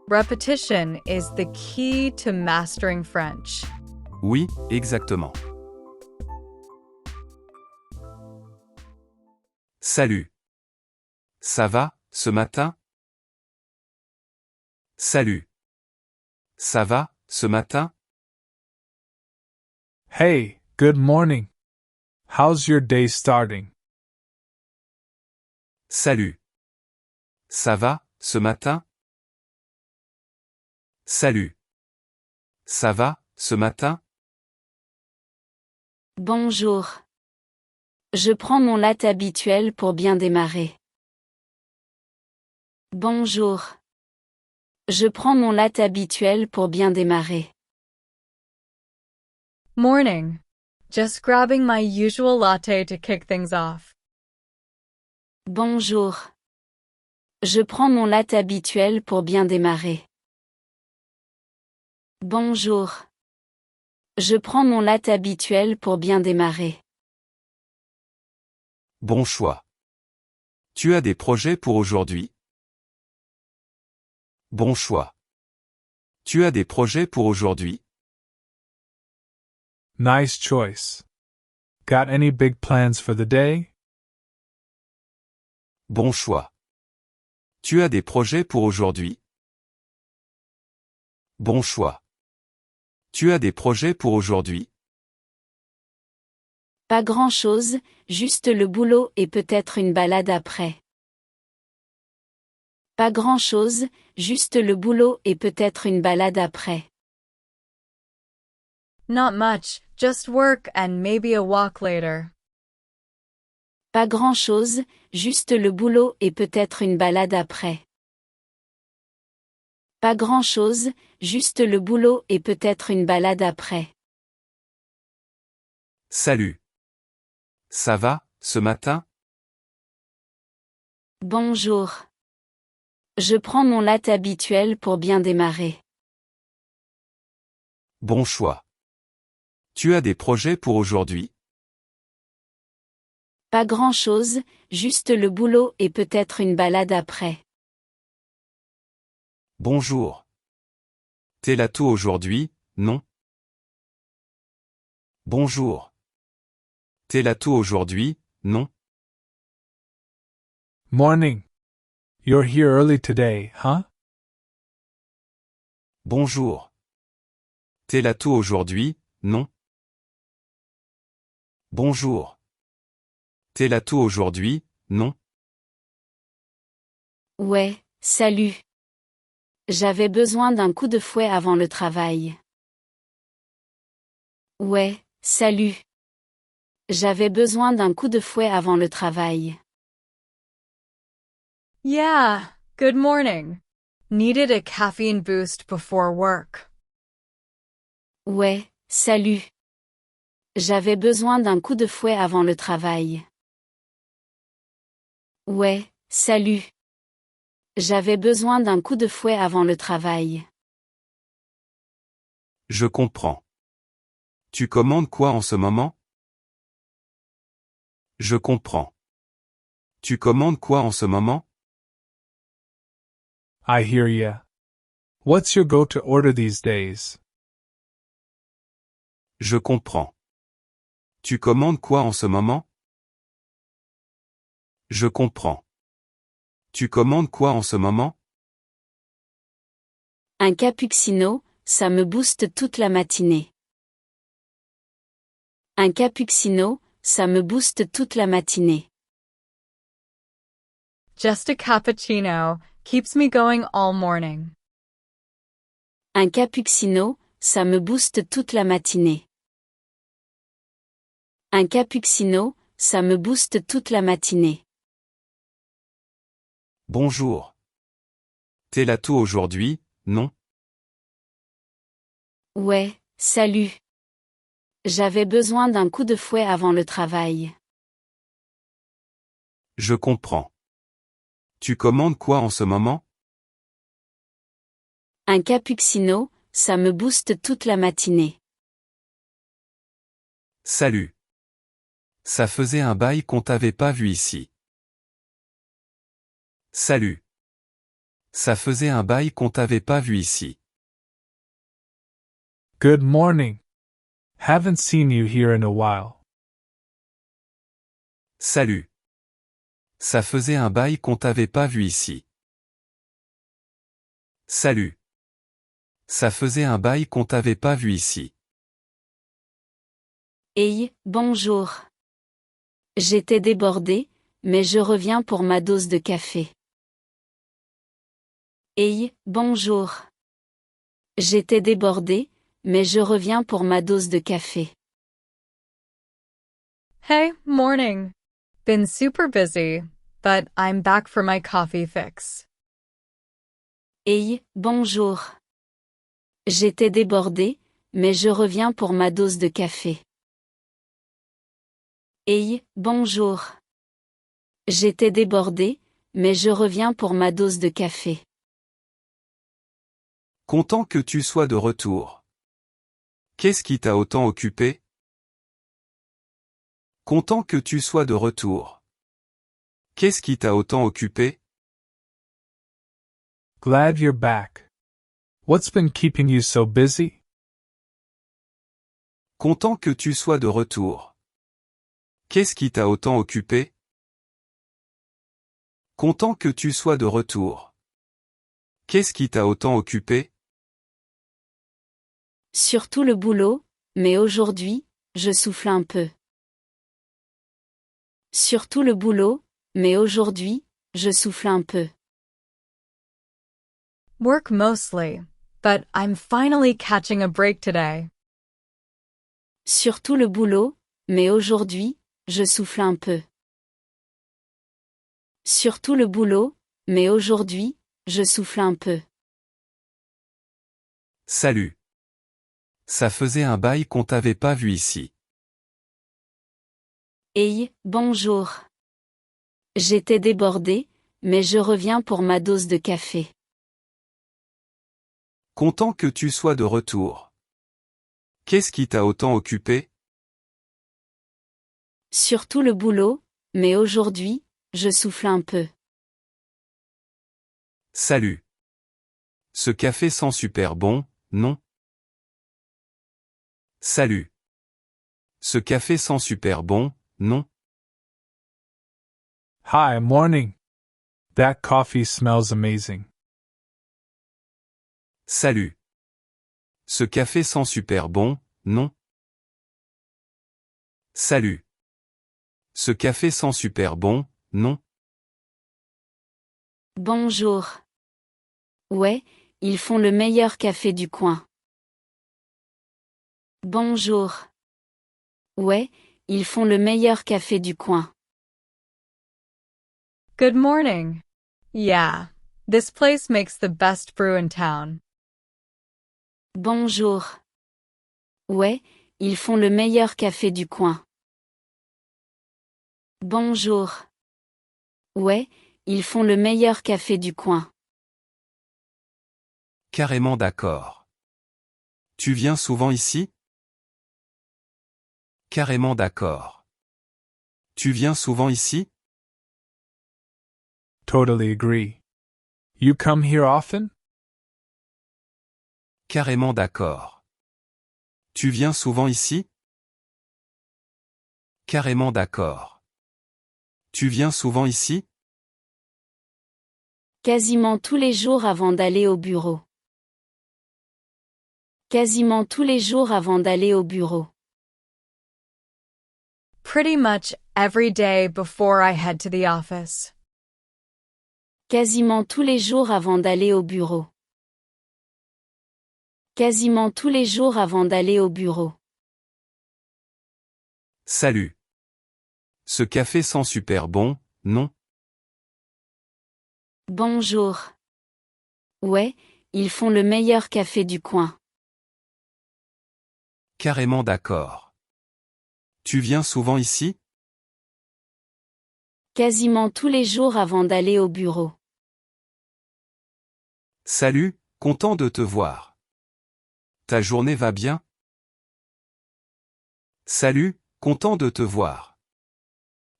Repetition is the key to mastering French. Oui, exactement. Salut. Ça va, ce matin? Salut. Ça va, ce matin? Hey, good morning. How's your day starting? Salut. Ça va, ce matin? Salut. Ça va, ce matin? Bonjour. Je prends mon latte habituel pour bien démarrer. Bonjour. Je prends mon latte habituel pour bien démarrer. Morning. Just grabbing my usual latte to kick things off. Bonjour. Je prends mon latte habituel pour bien démarrer. Bonjour. Je prends mon latte habituel pour bien démarrer. Bon choix. Tu as des projets pour aujourd'hui? Bon choix. Tu as des projets pour aujourd'hui? Nice choice. Got any big plans for the day? Bon choix. Tu as des projets pour aujourd'hui? Bon choix. Tu as des projets pour aujourd'hui? Pas grand-chose, juste le boulot et peut-être une balade après. Pas grand-chose, juste le boulot et peut-être une balade après. Not much, just work and maybe a walk later. Pas grand-chose, juste le boulot et peut-être une balade après. Pas grand-chose, juste le boulot et peut-être une balade après. Salut. Ça va, ce matin? Bonjour. Je prends mon latte habituel pour bien démarrer. Bon choix. Tu as des projets pour aujourd'hui? Pas grand-chose, juste le boulot et peut-être une balade après. Bonjour. T'es là tôt aujourd'hui, non? Bonjour. T'es là tôt aujourd'hui, non? Morning. You're here early today, huh? Bonjour. T'es là tôt aujourd'hui, non? Bonjour. T'es là tôt aujourd'hui, non? Ouais, salut. J'avais besoin d'un coup de fouet avant le travail. Ouais, salut. J'avais besoin d'un coup de fouet avant le travail. Yeah, good morning. Needed a caffeine boost before work. Ouais, salut. J'avais besoin d'un coup de fouet avant le travail. Ouais, salut. J'avais besoin d'un coup de fouet avant le travail. Je comprends. Tu commandes quoi en ce moment? Je comprends. Tu commandes quoi en ce moment? I hear ya. What's your go-to order these days? Je comprends. Tu commandes quoi en ce moment? Je comprends. Tu commandes quoi en ce moment? Un cappuccino, ça me booste toute la matinée. Un cappuccino, ça me booste toute la matinée. Just a cappuccino keeps me going all morning. Un cappuccino, ça me booste toute la matinée. Un cappuccino, ça me booste toute la matinée. Bonjour. T'es là tôt aujourd'hui, non? Ouais, salut. J'avais besoin d'un coup de fouet avant le travail. Je comprends. Tu commandes quoi en ce moment? Un cappuccino, ça me booste toute la matinée. Salut. Ça faisait un bail qu'on t'avait pas vu ici. Salut. Ça faisait un bail qu'on t'avait pas vu ici. Good morning. Haven't seen you here in a while. Salut. Ça faisait un bail qu'on t'avait pas vu ici. Salut. Ça faisait un bail qu'on t'avait pas vu ici. Hey, bonjour. J'étais débordé, mais je reviens pour ma dose de café. Hey, bonjour. J'étais débordé, mais je reviens pour ma dose de café. Hey, morning. Been super busy, but I'm back for my coffee fix. Hey, bonjour. J'étais débordé, mais je reviens pour ma dose de café. Hey, bonjour. J'étais débordé, mais je reviens pour ma dose de café. Content que tu sois de retour. Qu'est-ce qui t'a autant occupé? Content que tu sois de retour. Qu'est-ce qui t'a autant occupé? Glad you're back. What's been keeping you so busy? Content que tu sois de retour. Qu'est-ce qui t'a autant occupé? Content que tu sois de retour. Qu'est-ce qui t'a autant occupé? Surtout le boulot, mais aujourd'hui, je souffle un peu. Surtout le boulot, mais aujourd'hui, je souffle un peu. Work mostly, but I'm finally catching a break today. Surtout le boulot, mais aujourd'hui, je souffle un peu. Surtout le boulot, mais aujourd'hui, je souffle un peu. Salut. Ça faisait un bail qu'on t'avait pas vu ici. Hey, bonjour. J'étais débordé, mais je reviens pour ma dose de café. Content que tu sois de retour. Qu'est-ce qui t'a autant occupé? Surtout le boulot, mais aujourd'hui, je souffle un peu. Salut. Ce café sent super bon, non? Salut. Ce café sent super bon, non? Hi, morning. That coffee smells amazing. Salut. Ce café sent super bon, non? Salut. Ce café sent super bon, non? Bonjour. Ouais, ils font le meilleur café du coin. Bonjour. Ouais, ils font le meilleur café du coin. Good morning. Yeah, this place makes the best brew in town. Bonjour. Ouais, ils font le meilleur café du coin. Bonjour. Ouais, ils font le meilleur café du coin. Carrément d'accord. Tu viens souvent ici? Carrément d'accord. Tu viens souvent ici? Totally agree. You come here often? Carrément d'accord. Tu viens souvent ici? Carrément d'accord. Tu viens souvent ici? Quasiment tous les jours avant d'aller au bureau. Quasiment tous les jours avant d'aller au bureau. Pretty much every day before I head to the office. Quasiment tous les jours avant d'aller au bureau. Quasiment tous les jours avant d'aller au bureau. Salut. Ce café sent super bon, non? Bonjour. Ouais, ils font le meilleur café du coin. Carrément d'accord. Tu viens souvent ici? Quasiment tous les jours avant d'aller au bureau. Salut, content de te voir. Ta journée va bien? Salut, content de te voir.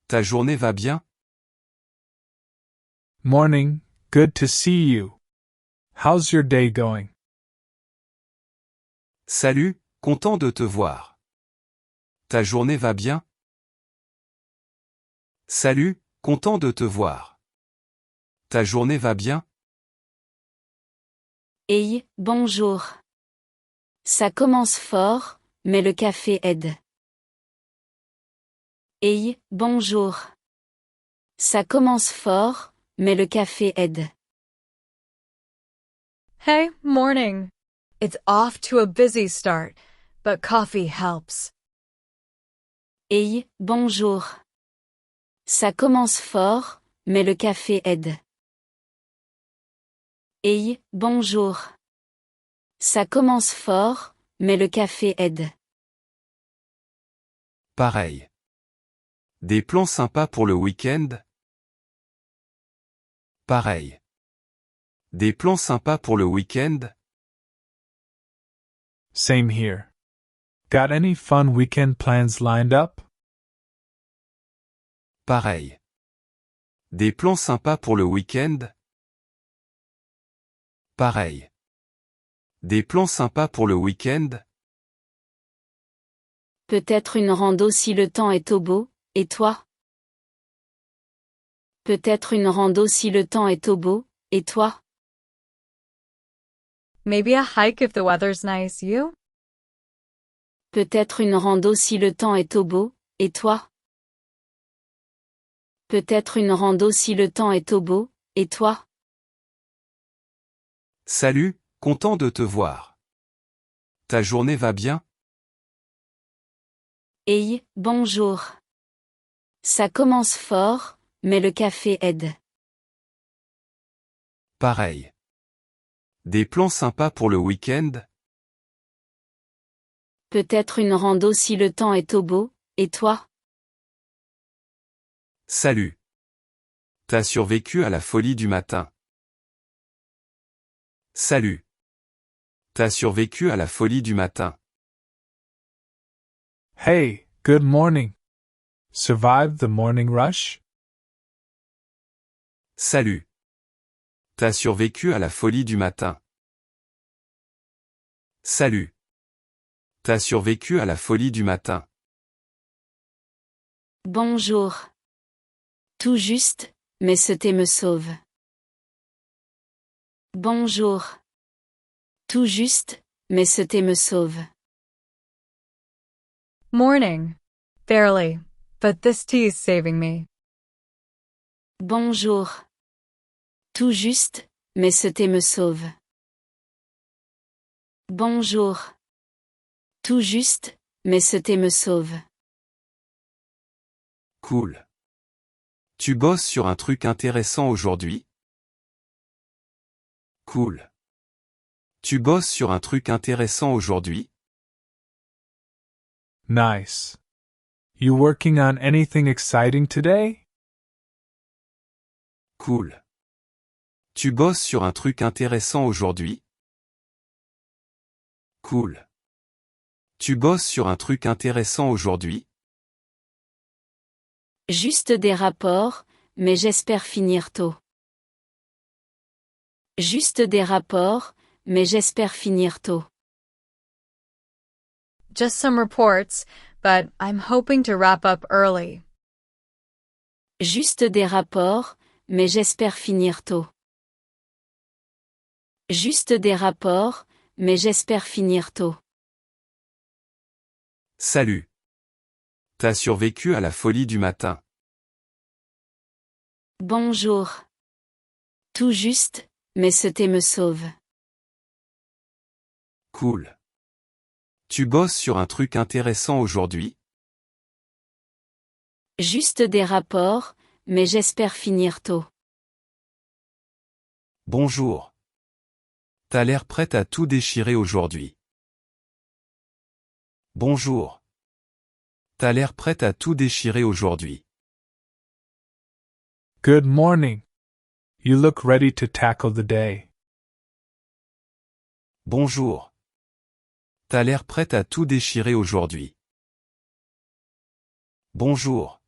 Ta journée va bien? Morning, good to see you. How's your day going? Salut, content de te voir. Ta journée va bien? Salut, content de te voir. Ta journée va bien? Hey, bonjour. Ça commence fort, mais le café aide. Hey, bonjour. Ça commence fort, mais le café aide. Hey, morning. It's off to a busy start, but coffee helps. Hey, bonjour. Ça commence fort, mais le café aide. Hey, bonjour. Ça commence fort, mais le café aide. Pareil. Des plans sympas pour le week-end? Pareil. Des plans sympas pour le week-end? Same here. Got any fun weekend plans lined up? Pareil. Des plans sympas pour le week-end? Pareil. Des plans sympas pour le week-end? Peut-être une rando si le temps est au beau, et toi? Peut-être une rando si le temps est au beau, et toi? Maybe a hike if the weather's nice, you? Peut-être une rando si le temps est au beau, et toi? Peut-être une rando si le temps est au beau, et toi? Salut, content de te voir. Ta journée va bien? Hey, bonjour. Ça commence fort, mais le café aide. Pareil. Des plans sympas pour le week-end? Peut-être une rando si le temps est au beau, et toi? Salut. T'as survécu à la folie du matin. Salut. T'as survécu à la folie du matin. Hey, good morning. Survived the morning rush? Salut. T'as survécu à la folie du matin. Salut. T'as survécu à la folie du matin. Bonjour. Tout juste, mais ce thé me sauve. Bonjour. Tout juste, mais ce thé me sauve. Morning. Barely, but this tea's saving me. Bonjour. Tout juste, mais ce thé me sauve. Bonjour. Tout juste, mais ce thé me sauve. Cool. Tu bosses sur un truc intéressant aujourd'hui? Cool. Tu bosses sur un truc intéressant aujourd'hui? Nice. You working on anything exciting today? Cool. Tu bosses sur un truc intéressant aujourd'hui? Cool. Tu bosses sur un truc intéressant aujourd'hui? Juste des rapports, mais j'espère finir tôt. Juste des rapports, mais j'espère finir tôt. Just some reports, but I'm hoping to wrap up early. Juste des rapports, mais j'espère finir tôt. Juste des rapports, mais j'espère finir tôt. Salut. T'as survécu à la folie du matin. Bonjour. Tout juste, mais ce thé me sauve. Cool. Tu bosses sur un truc intéressant aujourd'hui? Juste des rapports, mais j'espère finir tôt. Bonjour. T'as l'air prête à tout déchirer aujourd'hui. Bonjour. T'as l'air prête à tout déchirer aujourd'hui. Good morning. You look ready to tackle the day. Bonjour. T'as l'air prête à tout déchirer aujourd'hui. Bonjour.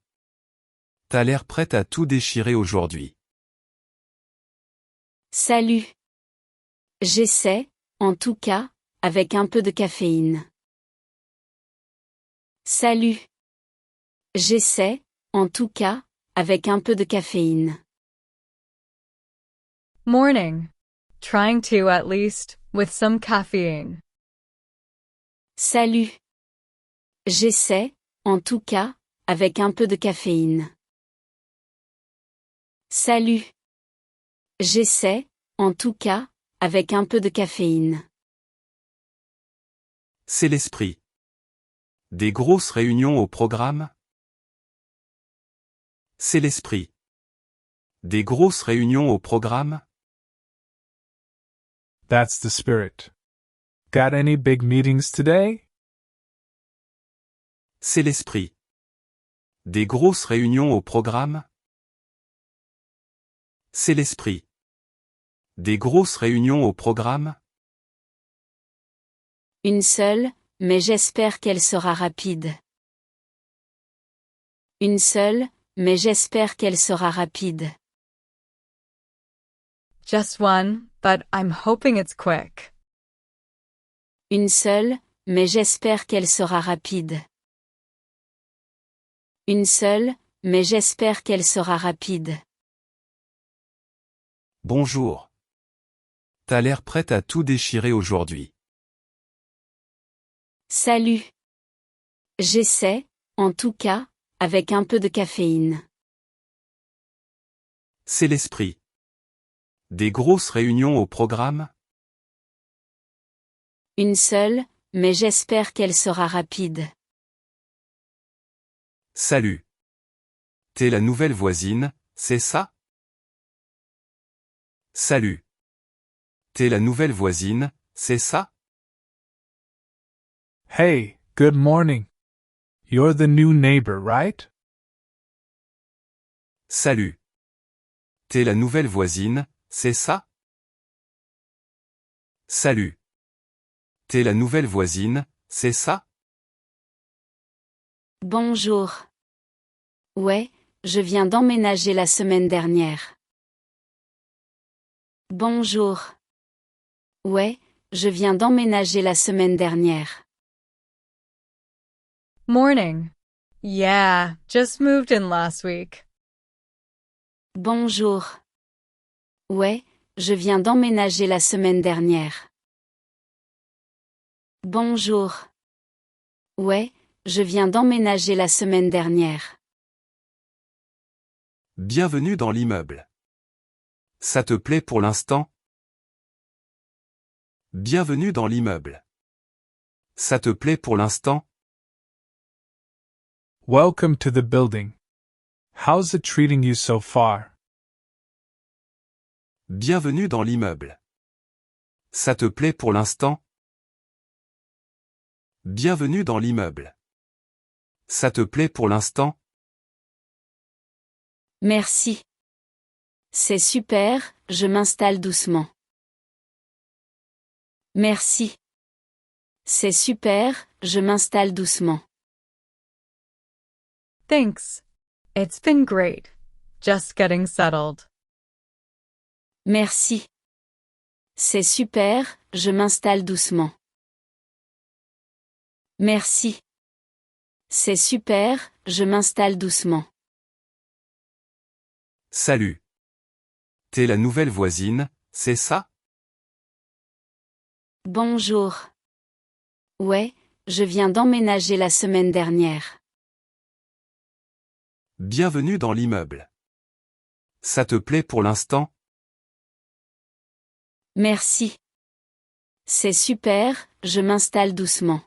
T'as l'air prête à tout déchirer aujourd'hui. Salut. J'essaie, en tout cas, avec un peu de caféine. Salut. J'essaie, en tout cas, avec un peu de caféine. Morning. Trying to at least, with some caffeine. Salut. J'essaie, en tout cas, avec un peu de caféine. Salut. J'essaie, en tout cas, avec un peu de caféine. C'est l'esprit. Des grosses réunions au programme? C'est l'esprit. Des grosses réunions au programme? That's the spirit. Got any big meetings today? C'est l'esprit. Des grosses réunions au programme? C'est l'esprit. Des grosses réunions au programme? Une seule, mais j'espère qu'elle sera rapide. Une seule, mais j'espère qu'elle sera rapide. Just one, but I'm hoping it's quick. Une seule, mais j'espère qu'elle sera rapide. Une seule, mais j'espère qu'elle sera rapide. Bonjour. T'as l'air prête à tout déchirer aujourd'hui. Salut. J'essaie, en tout cas, avec un peu de caféine. C'est l'esprit. Des grosses réunions au programme? Une seule, mais j'espère qu'elle sera rapide. Salut. T'es la nouvelle voisine, c'est ça? Salut. T'es la nouvelle voisine, c'est ça? Hey, good morning. You're the new neighbor, right? Salut. T'es la nouvelle voisine, c'est ça? Salut. T'es la nouvelle voisine, c'est ça? Bonjour. Ouais, je viens d'emménager la semaine dernière. Bonjour. Ouais, je viens d'emménager la semaine dernière. Morning. Yeah, just moved in last week. Bonjour. Ouais, je viens d'emménager la semaine dernière. Bonjour. Ouais, je viens d'emménager la semaine dernière. Bienvenue dans l'immeuble. Ça te plaît pour l'instant? Bienvenue dans l'immeuble. Ça te plaît pour l'instant? Welcome to the building. How's it treating you so far? Bienvenue dans l'immeuble. Ça te plaît pour l'instant? Bienvenue dans l'immeuble. Ça te plaît pour l'instant? Merci. C'est super, je m'installe doucement. Merci. C'est super, je m'installe doucement. Thanks. It's been great. Just getting settled. Merci. C'est super, je m'installe doucement. Merci. C'est super, je m'installe doucement. Salut. T'es la nouvelle voisine, c'est ça? Bonjour. Ouais, je viens d'emménager la semaine dernière. Bienvenue dans l'immeuble. Ça te plaît pour l'instant? Merci. C'est super, je m'installe doucement.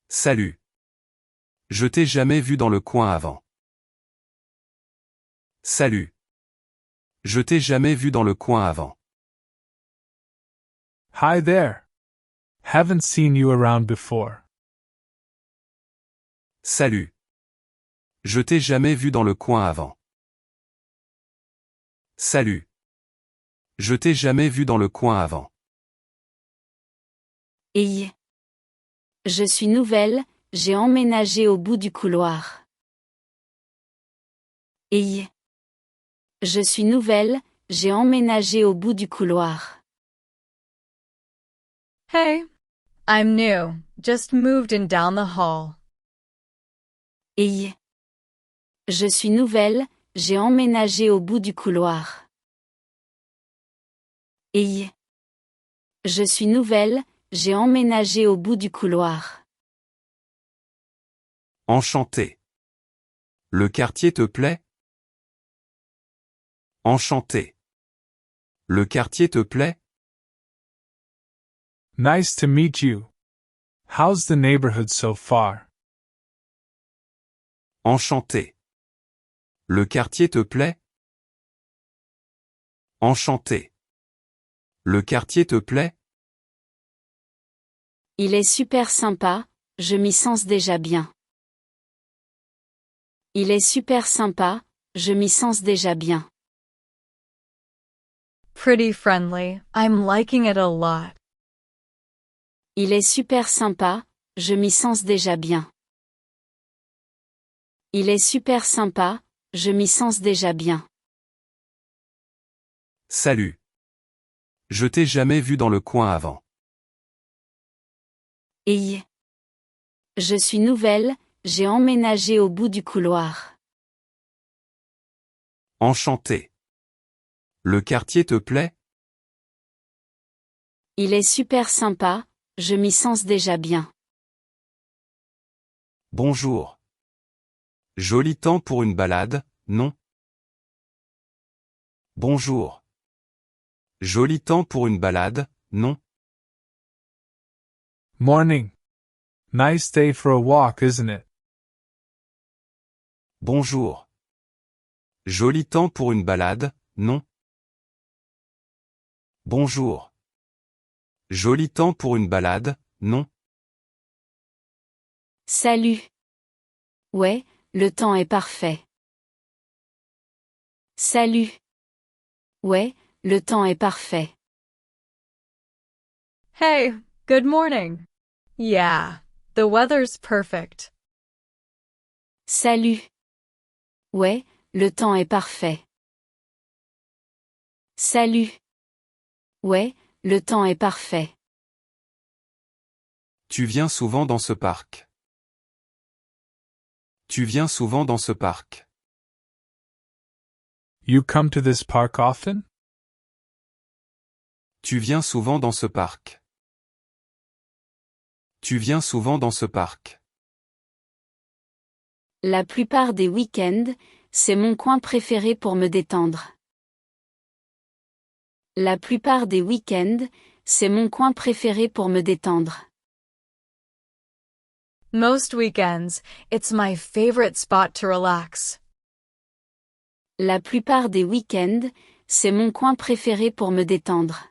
Salut. Je t'ai jamais vu dans le coin avant. Salut. Je t'ai jamais vu dans le coin avant. Hi there. Haven't seen you around before. Salut. Je t'ai jamais vu dans le coin avant. Salut. Je t'ai jamais vu dans le coin avant. Hey. Je suis nouvelle, j'ai emménagé au bout du couloir. Hey. Je suis nouvelle, j'ai emménagé au bout du couloir. Hey, I'm new, just moved in down the hall. Et je suis nouvelle, j'ai emménagé au bout du couloir. Et je suis nouvelle, j'ai emménagé au bout du couloir. Enchanté. Le quartier te plaît? Enchanté. Le quartier te plaît? Nice to meet you. How's the neighborhood so far? Enchanté. Le quartier te plaît? Enchanté. Le quartier te plaît? Il est super sympa, je m'y sens déjà bien. Il est super sympa, je m'y sens déjà bien. Pretty friendly, I'm liking it a lot. Il est super sympa, je m'y sens déjà bien. Il est super sympa, je m'y sens déjà bien. Salut. Je t'ai jamais vu dans le coin avant. Et je suis nouvelle, j'ai emménagé au bout du couloir. Enchanté. Le quartier te plaît? Il est super sympa, je m'y sens déjà bien. Bonjour. Joli temps pour une balade, non? Bonjour. Joli temps pour une balade, non? Morning. Nice day for a walk, isn't it? Bonjour. Joli temps pour une balade, non? Bonjour. Joli temps pour une balade, non? Salut. Ouais, le temps est parfait. Salut. Ouais, le temps est parfait. Hey, good morning. Yeah, the weather's perfect. Salut. Ouais, le temps est parfait. Salut. Ouais, le temps est parfait. Tu viens souvent dans ce parc. Tu viens souvent dans ce parc. You come to this park often? Tu viens souvent dans ce parc. Tu viens souvent dans ce parc. La plupart des week-ends, c'est mon coin préféré pour me détendre. La plupart des week-ends, c'est mon coin préféré pour me détendre. Most weekends, it's my favorite spot to relax. La plupart des week-ends, c'est mon coin préféré pour me détendre.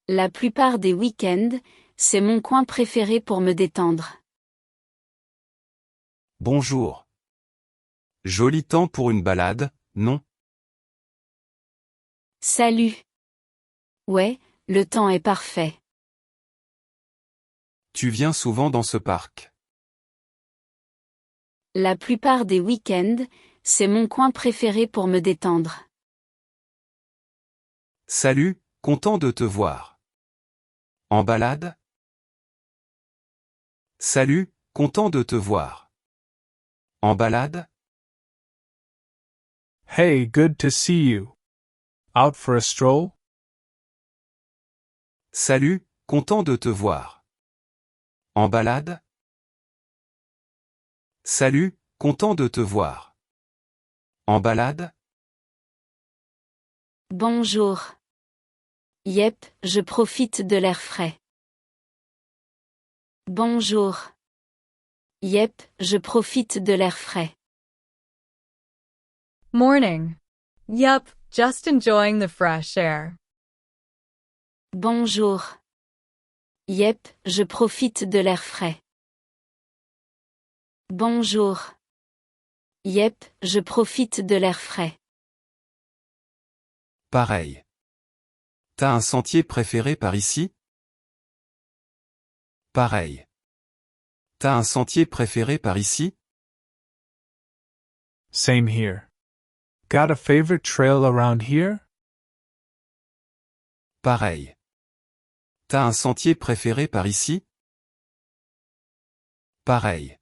La plupart des week-ends, c'est mon coin préféré pour me détendre. Bonjour. Joli temps pour une balade, non? Salut. Ouais, le temps est parfait. Tu viens souvent dans ce parc. La plupart des week-ends, c'est mon coin préféré pour me détendre. Salut, content de te voir. En balade? Salut, content de te voir. En balade? Hey, good to see you. Out for a stroll? Salut, content de te voir. En balade? Salut, content de te voir. En balade? Bonjour. Yep, je profite de l'air frais. Bonjour. Yep, je profite de l'air frais. Morning. Yup, just enjoying the fresh air. Bonjour. Yep, je profite de l'air frais. Bonjour. Yep, je profite de l'air frais. Pareil. T'as un sentier préféré par ici? Pareil. T'as un sentier préféré par ici? Same here. Got a favorite trail around here? Pareil. T'as un sentier préféré par ici? Pareil.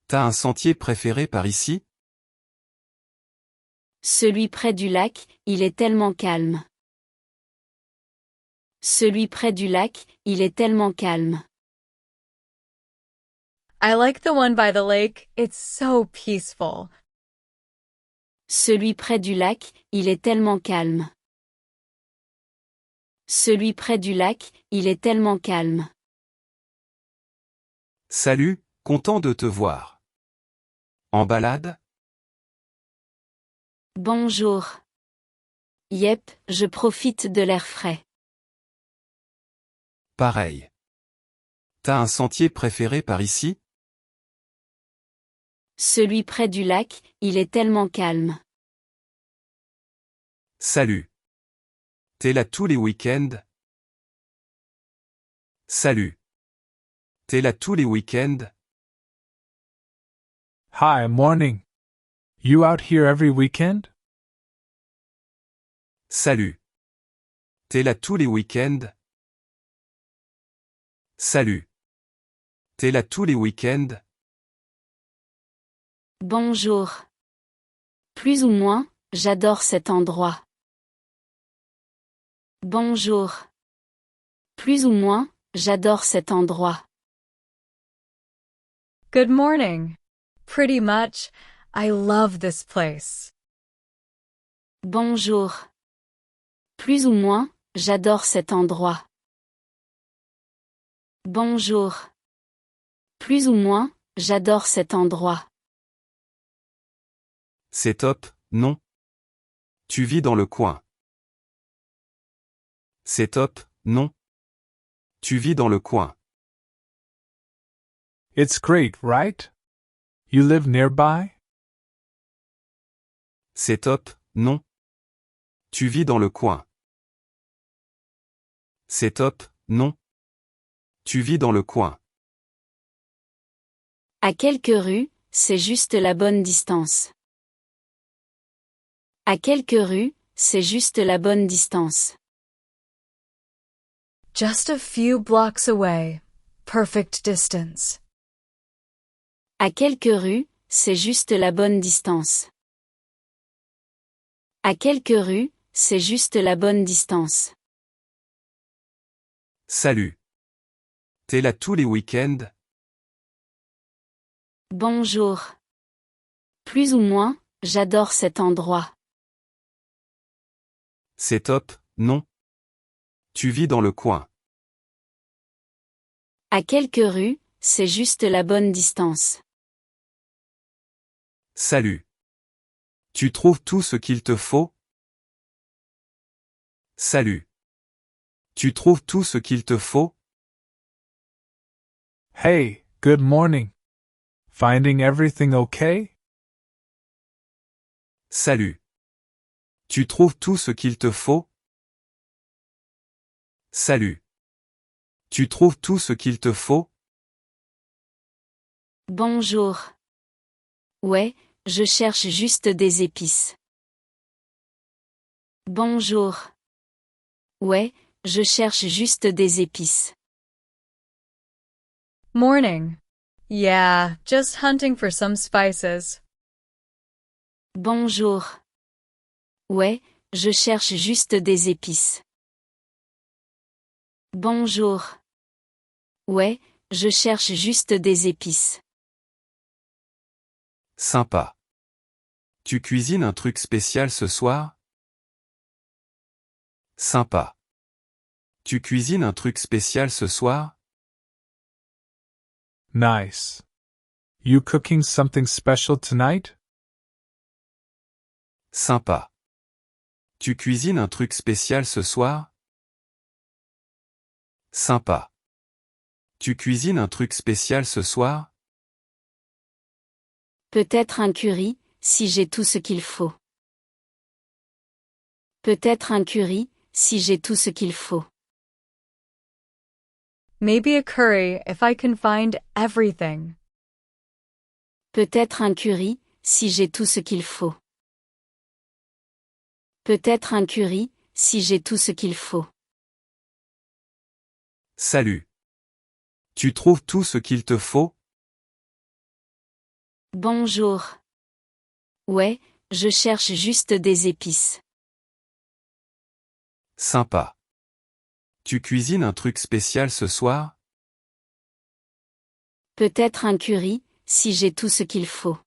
T'as un sentier préféré par ici? Celui près du lac, il est tellement calme. Celui près du lac, il est tellement calme. I like the one by the lake, it's so peaceful. Celui près du lac, il est tellement calme. Celui près du lac, il est tellement calme. Salut, content de te voir. En balade? Bonjour. Yep, je profite de l'air frais. Pareil. T'as un sentier préféré par ici? Celui près du lac, il est tellement calme. Salut. T'es là tous les week-ends? Salut. T'es là tous les week-ends? Hi, morning. You out here every weekend? Salut. T'es là tous les week-ends? Salut. T'es là tous les week-ends? Bonjour. Plus ou moins, j'adore cet endroit. Bonjour. Plus ou moins, j'adore cet endroit. Good morning. Pretty much, I love this place. Bonjour. Plus ou moins, j'adore cet endroit. Bonjour. Plus ou moins, j'adore cet endroit. C'est top, non? Tu vis dans le coin. C'est top, non? Tu vis dans le coin. It's great, right? You live nearby? C'est top, non? Tu vis dans le coin. C'est top, non? Tu vis dans le coin. À quelques rues, c'est juste la bonne distance. À quelques rues, c'est juste la bonne distance. Just a few blocks away. Perfect distance. À quelques rues, c'est juste la bonne distance. À quelques rues, c'est juste la bonne distance. Salut. T'es là tous les week-ends? Bonjour. Plus ou moins, j'adore cet endroit. C'est top, non? Tu vis dans le coin. À quelques rues, c'est juste la bonne distance. Salut. Tu trouves tout ce qu'il te faut? Salut. Tu trouves tout ce qu'il te faut? Hey, good morning. Finding everything okay? Salut. Tu trouves tout ce qu'il te faut? Salut. Tu trouves tout ce qu'il te faut? Bonjour. Ouais, je cherche juste des épices. Bonjour. Ouais, je cherche juste des épices. Morning. Yeah, just hunting for some spices. Bonjour. Ouais, je cherche juste des épices. Bonjour. Ouais, je cherche juste des épices. Sympa. Tu cuisines un truc spécial ce soir? Sympa. Tu cuisines un truc spécial ce soir? Nice. You cooking something special tonight? Sympa. Tu cuisines un truc spécial ce soir? Sympa. Tu cuisines un truc spécial ce soir? Peut-être un curry, si j'ai tout ce qu'il faut. Peut-être un curry, si j'ai tout ce qu'il faut. Maybe a curry if I can find everything. Peut-être un curry, si j'ai tout ce qu'il faut. Peut-être un curry, si j'ai tout ce qu'il faut. Salut. Tu trouves tout ce qu'il te faut? Bonjour. Ouais, je cherche juste des épices. Sympa. Tu cuisines un truc spécial ce soir? Peut-être un curry, si j'ai tout ce qu'il faut.